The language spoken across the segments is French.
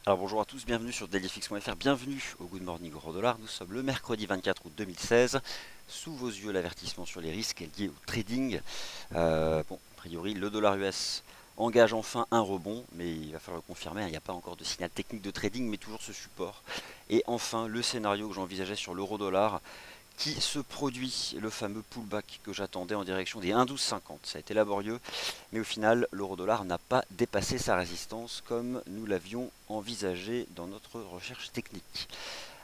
Alors bonjour à tous, bienvenue sur dailyfx.fr, bienvenue au Good Morning Euro Dollar. Nous sommes le mercredi 24 août 2016. Sous vos yeux, l'avertissement sur les risques liés au trading. A priori, le dollar US engage enfin un rebond, mais il va falloir le confirmer, hein, il n'y a pas encore de signal technique de trading, mais toujours ce support. Et enfin, le scénario que j'envisageais sur l'euro dollar, qui se produit, le fameux pullback que j'attendais en direction des 1,1250. Ça a été laborieux, mais au final, l'euro-dollar n'a pas dépassé sa résistance comme nous l'avions envisagé dans notre recherche technique.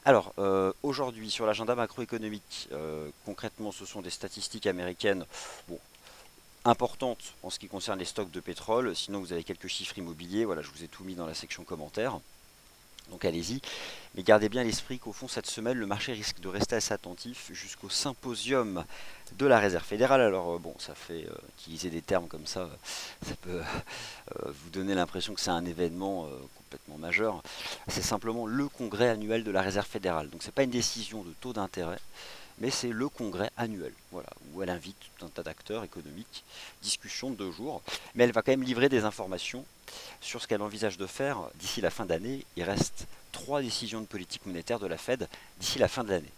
Alors, aujourd'hui, sur l'agenda macroéconomique, concrètement, ce sont des statistiques américaines bon, importantes en ce qui concerne les stocks de pétrole. Sinon, vous avez quelques chiffres immobiliers. Voilà, je vous ai tout mis dans la section commentaires. Donc allez-y, mais gardez bien à l'esprit qu'au fond cette semaine le marché risque de rester assez attentif jusqu'au symposium de la Réserve fédérale. Alors bon, ça fait utiliser des termes comme ça peut vous donner l'impression que c'est un événement complètement majeur. C'est simplement le congrès annuel de la Réserve fédérale. Donc c'est pas une décision de taux d'intérêt, mais c'est le congrès annuel, voilà, où elle invite tout un tas d'acteurs économiques, discussion de 2 jours, mais elle va quand même livrer des informations sur ce qu'elle envisage de faire d'ici la fin d'année. Il reste 3 décisions de politique monétaire de la Fed d'ici la fin de l'année.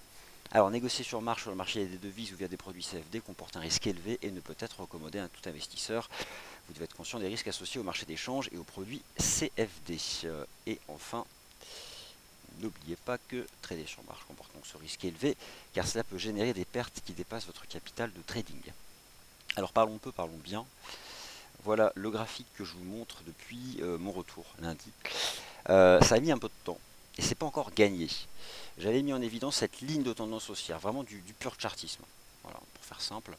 Alors, négocier sur marge sur le marché des devises ou via des produits CFD comporte un risque élevé et ne peut être recommandé à tout investisseur. Vous devez être conscient des risques associés au marché d'échange et aux produits CFD. Et enfin, n'oubliez pas que trader sur marge comporte donc ce risque élevé, car cela peut générer des pertes qui dépassent votre capital de trading. Alors parlons peu, parlons bien. Voilà le graphique que je vous montre depuis mon retour lundi. Ça a mis un peu de temps et c'est pas encore gagné. J'avais mis en évidence cette ligne de tendance haussière, vraiment du pur chartisme. Voilà, pour faire simple,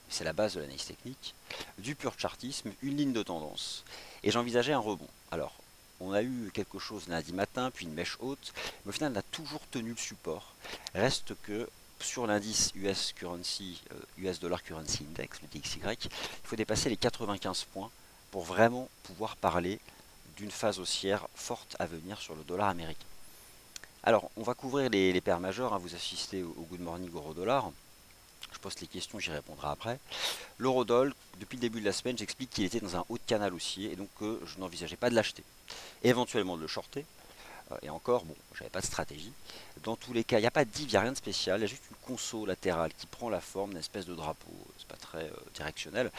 c'est la base de l'analyse technique. Du pur chartisme, une ligne de tendance. Et j'envisageais un rebond. Alors, on a eu quelque chose lundi matin, puis une mèche haute, mais au final, on a toujours tenu le support. Reste que sur l'indice US Currency, US Dollar Currency Index, le DXY, il faut dépasser les 95 points pour vraiment pouvoir parler d'une phase haussière forte à venir sur le dollar américain. Alors, on va couvrir les paires majeures, hein, vous assistez au Good Morning Euro Dollar. Je poste les questions, j'y répondrai après. L'eurodoll, depuis le début de la semaine, j'explique qu'il était dans un haut de canal haussier et donc que je n'envisageais pas de l'acheter. Éventuellement de le shorter, et encore, bon, j'avais pas de stratégie. Dans tous les cas, il n'y a pas de div, il n'y a rien de spécial, il y a juste une conso latérale qui prend la forme d'une espèce de drapeau. C'est pas très directionnel.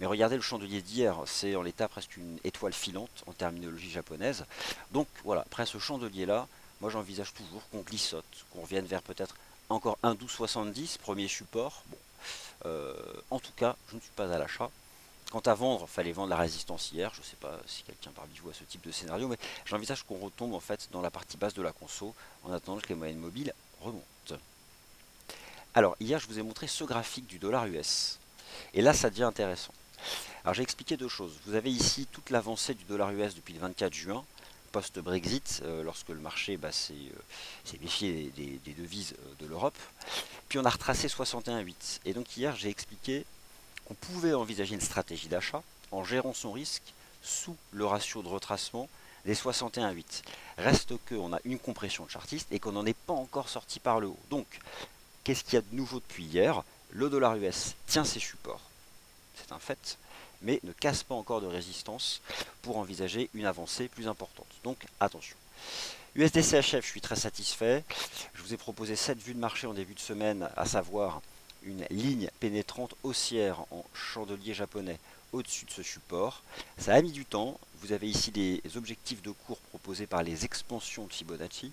Mais regardez le chandelier d'hier, c'est en l'état presque une étoile filante en terminologie japonaise. Donc voilà, après ce chandelier-là, moi j'envisage toujours qu'on glissote, qu'on revienne vers peut-être encore un 12,70, premier support. Bon, en tout cas, je ne suis pas à l'achat. Quant à vendre, il fallait vendre la résistance hier. Je ne sais pas si quelqu'un parmi vous a ce type de scénario, mais j'envisage qu'on retombe en fait dans la partie basse de la conso en attendant que les moyennes mobiles remontent. Alors hier, je vous ai montré ce graphique du dollar US. Et là, ça devient intéressant. Alors j'ai expliqué 2 choses. Vous avez ici toute l'avancée du dollar US depuis le 24 juin, post-Brexit, lorsque le marché s'est méfié des devises de l'Europe. Puis on a retracé 61,8. Et donc hier, j'ai expliqué qu'on pouvait envisager une stratégie d'achat en gérant son risque sous le ratio de retracement des 61,8. Reste qu'on a une compression de chartiste et qu'on n'en est pas encore sorti par le haut. Donc, qu'est-ce qu'il y a de nouveau depuis hier? Le dollar US tient ses supports, c'est un fait, mais ne casse pas encore de résistance pour envisager une avancée plus importante. Donc, attention. USD-CHF, je suis très satisfait. Je vous ai proposé 7 vues de marché en début de semaine, à savoir une ligne pénétrante haussière en chandelier japonais au-dessus de ce support. Ça a mis du temps. Vous avez ici des objectifs de cours proposés par les expansions de Fibonacci.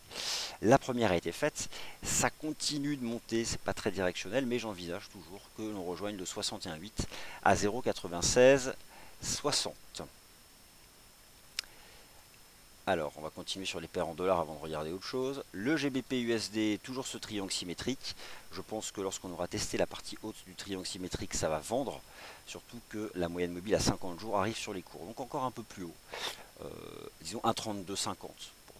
La première a été faite. Ça continue de monter. C'est pas très directionnel, mais j'envisage toujours que l'on rejoigne le 61,8 à 0,9660. Alors, on va continuer sur les paires en dollars avant de regarder autre chose. Le GBP USD, toujours ce triangle symétrique. Je pense que lorsqu'on aura testé la partie haute du triangle symétrique, ça va vendre. Surtout que la moyenne mobile à 50 jours arrive sur les cours. Donc encore un peu plus haut. Euh, disons 1,3250.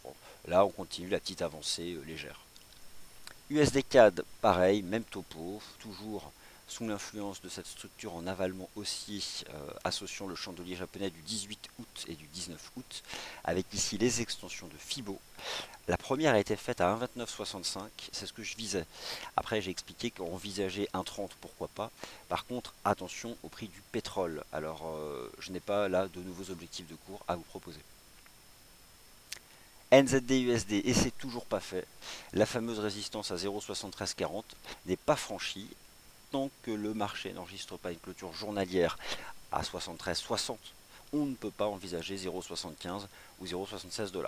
Bon, là, on continue la petite avancée légère. USD CAD, pareil, même topo. Toujours sous l'influence de cette structure en avalement haussier associant le chandelier japonais du 18 août et du 19 août, avec ici les extensions de Fibo. La première a été faite à 1,2965, c'est ce que je visais. Après, j'ai expliqué qu'on envisageait 1,30, pourquoi pas. Par contre, attention au prix du pétrole. Alors, je n'ai pas là de nouveaux objectifs de cours à vous proposer. NZD-USD, et c'est toujours pas fait. La fameuse résistance à 0,7340 n'est pas franchie tant que le marché n'enregistre pas une clôture journalière à 73,60. On ne peut pas envisager 0,75 ou 0,76 $.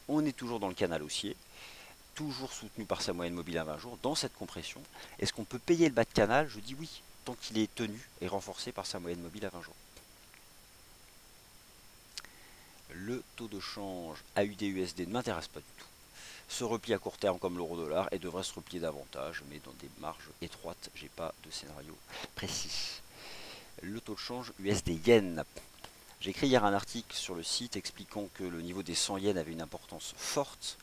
On est toujours dans le canal haussier, toujours soutenu par sa moyenne mobile à 20 jours, dans cette compression. Est-ce qu'on peut payer le bas de canal? Je dis oui, tant qu'il est tenu et renforcé par sa moyenne mobile à 20 jours. Le taux de change AUD-USD ne m'intéresse pas du tout. Se replie à court terme comme l'euro-dollar et devrait se replier davantage, mais dans des marges étroites. J'ai pas de scénario précis. Le taux de change USD-Yen. J'ai écrit hier un article sur le site expliquant que le niveau des 100 yens avait une importance forte,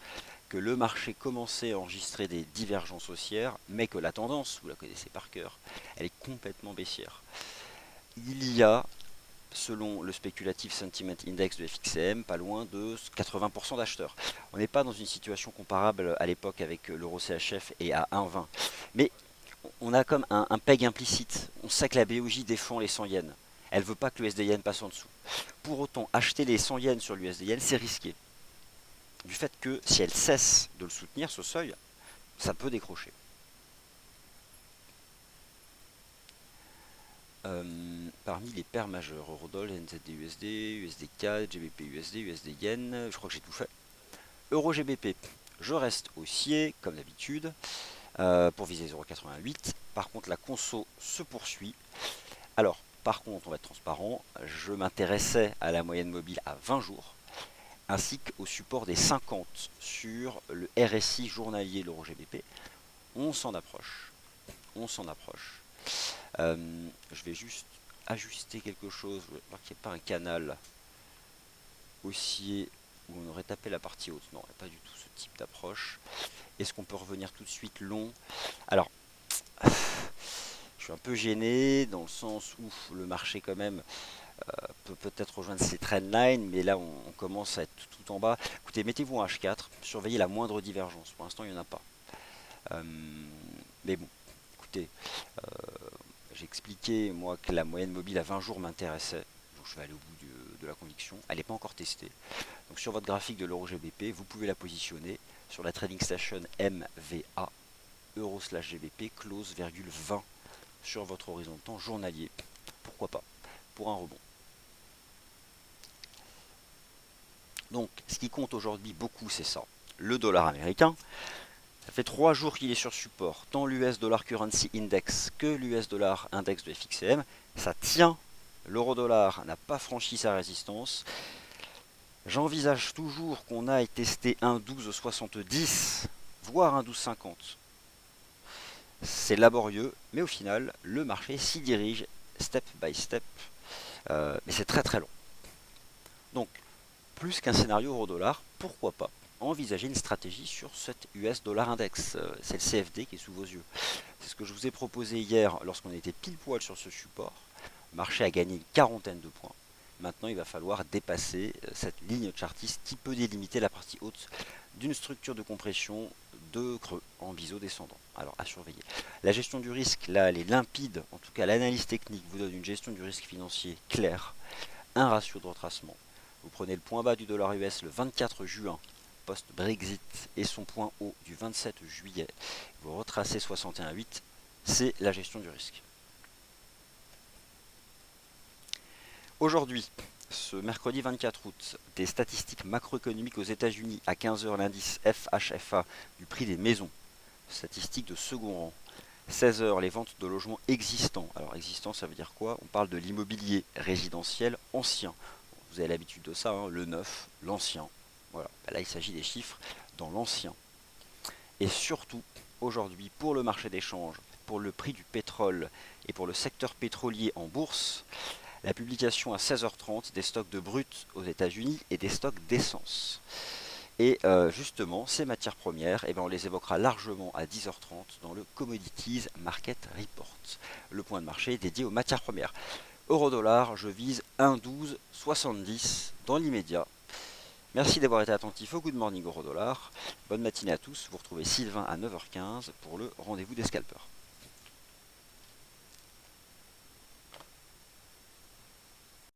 que le marché commençait à enregistrer des divergences haussières, mais que la tendance, vous la connaissez par cœur, elle est complètement baissière. Il y a, selon le Speculative Sentiment Index de FXCM, pas loin de 80% d'acheteurs. On n'est pas dans une situation comparable à l'époque avec l'euro CHF et à 1,20. Mais on a comme un peg implicite. On sait que la BOJ défend les 100 yens. Elle ne veut pas que l'USD Yen passe en dessous. Pour autant, acheter les 100 yens sur l'USD Yen, c'est risqué. Du fait que si elle cesse de le soutenir, ce seuil, ça peut décrocher. Parmi les paires majeures, Eurodoll, NZD-USD, USD-CAD, GBP-USD, USD-Yen, je crois que j'ai tout fait. Euro-GBP, je reste haussier, comme d'habitude, pour viser 0,88. Par contre, la conso se poursuit. Alors, par contre, on va être transparent, je m'intéressais à la moyenne mobile à 20 jours, ainsi qu'au support des 50 sur le RSI journalier de l'euro-GBP. On s'en approche. On s'en approche. Je vais juste ajuster quelque chose. Je vais voir qu'il n'y a pas un canal haussier où on aurait tapé la partie haute. Non, il n'y a pas du tout ce type d'approche. Est-ce qu'on peut revenir tout de suite long? Alors, je suis un peu gêné dans le sens où le marché quand même peut peut-être rejoindre ces trendlines, mais là on commence à être tout en bas. Écoutez, mettez-vous en H4, surveillez la moindre divergence. Pour l'instant, il n'y en a pas. Mais bon, écoutez, j'ai expliqué moi que la moyenne mobile à 20 jours m'intéressait. Donc je vais aller au bout de la conviction. Elle n'est pas encore testée. Donc sur votre graphique de l'euro GBP, vous pouvez la positionner sur la Trading Station MVA, euro/GBP, close, 20 sur votre horizon de temps journalier. Pourquoi pas, pour un rebond. Donc ce qui compte aujourd'hui beaucoup, c'est ça. Le dollar américain. Ça fait 3 jours qu'il est sur support, tant l'US Dollar Currency Index que l'US Dollar Index de FXCM. Ça tient, l'euro-dollar n'a pas franchi sa résistance. J'envisage toujours qu'on aille tester un 12,70, voire un 12,50. C'est laborieux, mais au final, le marché s'y dirige step by step. Mais c'est très très long. Donc, plus qu'un scénario euro-dollar, pourquoi pas envisager une stratégie sur cet US Dollar Index. C'est le CFD qui est sous vos yeux. C'est ce que je vous ai proposé hier lorsqu'on était pile poil sur ce support. Le marché a gagné une quarantaine de points. Maintenant, il va falloir dépasser cette ligne chartiste qui peut délimiter la partie haute d'une structure de compression de creux en biseau descendant. Alors, à surveiller. La gestion du risque, là, elle est limpide. En tout cas, l'analyse technique vous donne une gestion du risque financier claire. Un ratio de retracement. Vous prenez le point bas du dollar US le 24 juin post-Brexit et son point haut du 27 juillet. Vous retracez 61,8, c'est la gestion du risque. Aujourd'hui, ce mercredi 24 août, des statistiques macroéconomiques aux États-Unis à 15 h, l'indice FHFA du prix des maisons, statistiques de second rang. 16 h, les ventes de logements existants. Alors existant, ça veut dire quoi? On parle de l'immobilier résidentiel ancien. Vous avez l'habitude de ça, hein, le neuf, l'ancien. Voilà, là il s'agit des chiffres dans l'ancien. Et surtout, aujourd'hui, pour le marché des changes, pour le prix du pétrole et pour le secteur pétrolier en bourse, la publication à 16h30 des stocks de brut aux États-Unis et des stocks d'essence. Et justement, ces matières premières, eh ben, on les évoquera largement à 10h30 dans le Commodities Market Report, le point de marché dédié aux matières premières. Euro-dollar, je vise 1,1270 dans l'immédiat. Merci d'avoir été attentif au Good Morning Euro-Dollar. Bonne matinée à tous. Vous retrouvez Sylvain à 9h15 pour le rendez-vous des scalpers.